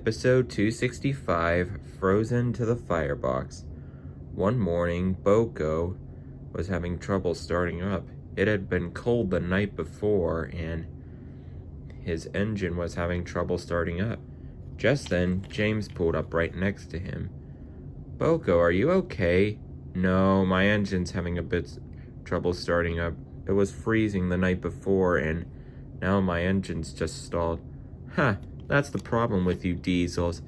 Episode 265, Frozen to the Firebox. One morning, Boco was having trouble starting up. It had been cold the night before, and his engine was having trouble starting up. Just then, James pulled up right next to him. "Boco, are you okay?" "No, my engine's having a bit trouble starting up. It was freezing the night before, and now my engine's just stalled." "Huh, that's the problem with you diesels.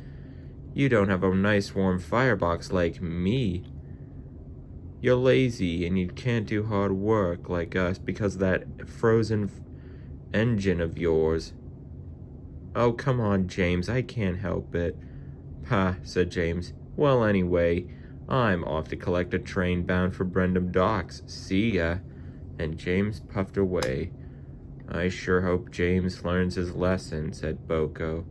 You don't have a nice warm firebox like me. You're lazy and you can't do hard work like us because of that frozen engine of yours." "Oh, come on, James, I can't help it." "Ha," said James. "Well, anyway, I'm off to collect a train bound for Brendam Docks. See ya." And James puffed away. "I sure hope James learns his lesson," said Boco.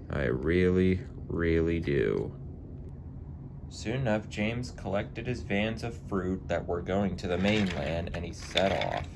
"I really, really do." Soon enough, James collected his vans of fruit that were going to the mainland, and he set off.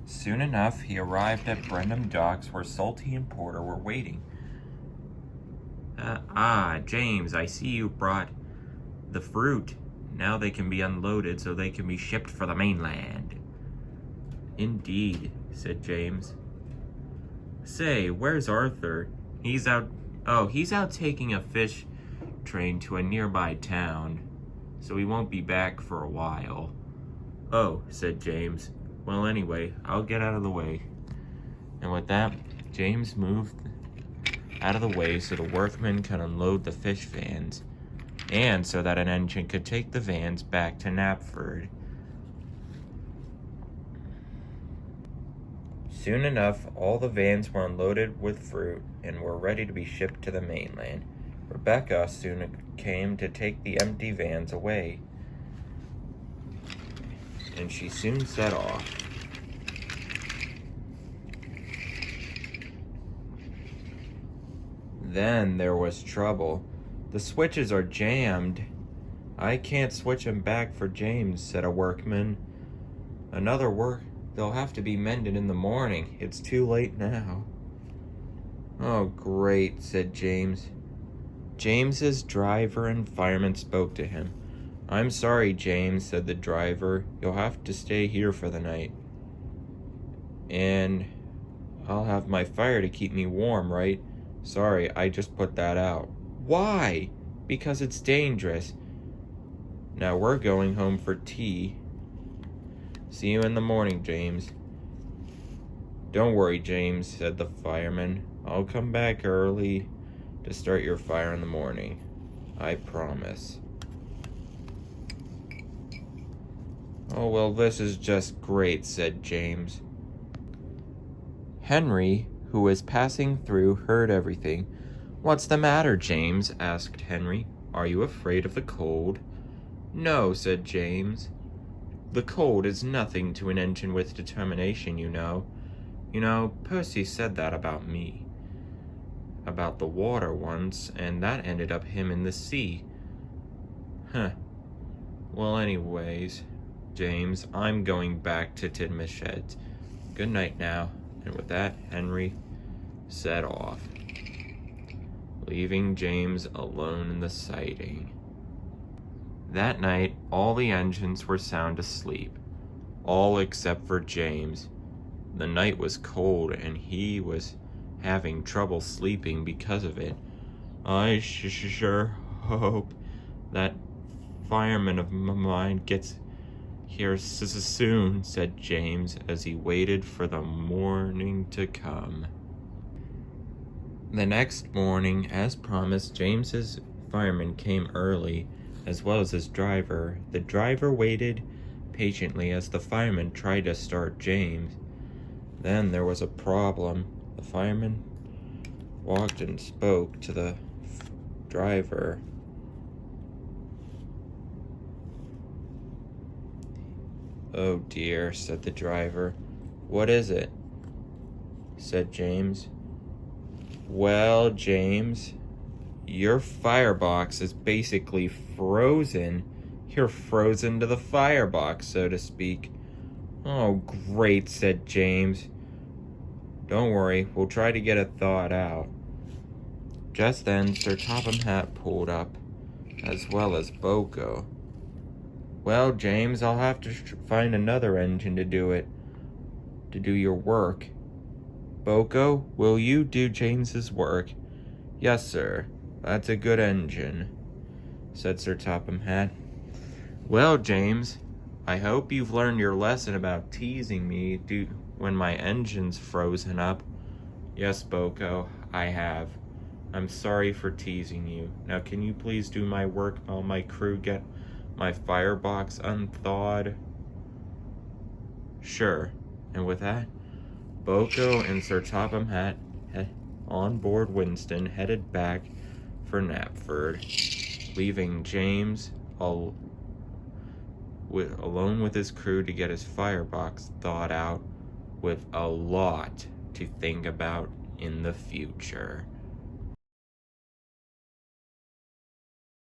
Soon enough, he arrived at Brendam Docks where Salty and Porter were waiting. James, I see you brought the fruit. Now they can be unloaded so they can be shipped for the mainland." "Indeed," said James. "Say, where's Arthur? He's out taking a fish train to a nearby town, so he won't be back for a while." "Oh," said James. "Well, anyway, I'll get out of the way." And with that, James moved out of the way so the workmen could unload the fish vans, and so that an engine could take the vans back to Knapford. Soon enough, all the vans were unloaded with fruit and were ready to be shipped to the mainland. Rebecca soon came to take the empty vans away, and she soon set off. Then there was trouble. "The switches are jammed. I can't switch them back for James," said a workman. "They'll have to be mended in the morning. It's too late now." "Oh, great," said James. James's driver and fireman spoke to him. "I'm sorry, James," said the driver. "You'll have to stay here for the night. And I'll have my fire to keep me warm, right?" "Sorry, I just put that out." "Why?" "Because it's dangerous. Now we're going home for tea. See you in the morning, James." "Don't worry, James," said the fireman. "I'll come back early to start your fire in the morning. I promise." "Oh, well, this is just great," said James. Henry, who was passing through, heard everything. "What's the matter, James?" asked Henry. "Are you afraid of the cold?" "No," said James. "The cold is nothing to an engine with determination, you know. Percy said that about me. About the water once, and that ended up him in the sea." "Huh. Well, anyways, James, I'm going back to Tidmouth. Good night now." And with that, Henry set off, leaving James alone in the siding. That night, all the engines were sound asleep, all except for James. The night was cold, and he was having trouble sleeping because of it. "I sure hope that fireman of mine gets here soon," said James as he waited for the morning to come. The next morning, as promised, James's fireman came early, as well as his driver. The driver waited patiently as the fireman tried to start James. Then there was a problem. The fireman walked and spoke to the driver. "Oh dear," said the driver. "What is it?" said James. "Well, James, your firebox is basically frozen. You're frozen to the firebox, so to speak." "Oh, great," said James. "Don't worry, we'll try to get it thawed out." Just then, Sir Topham Hatt pulled up, as well as Boco. "Well, James, I'll have to find another engine to do your work. Boco, will you do James's work?" "Yes, sir. That's a good engine," said Sir Topham Hatt. "Well, James, I hope you've learned your lesson about teasing me when my engine's frozen up." "Yes, Boco, I have. I'm sorry for teasing you. Now can you please do my work while my crew get my firebox unthawed?" "Sure." And with that, Boco and Sir Topham Hatt, on board Winston, headed back for Knapford, leaving James alone with his crew to get his firebox thawed out, with a lot to think about in the future.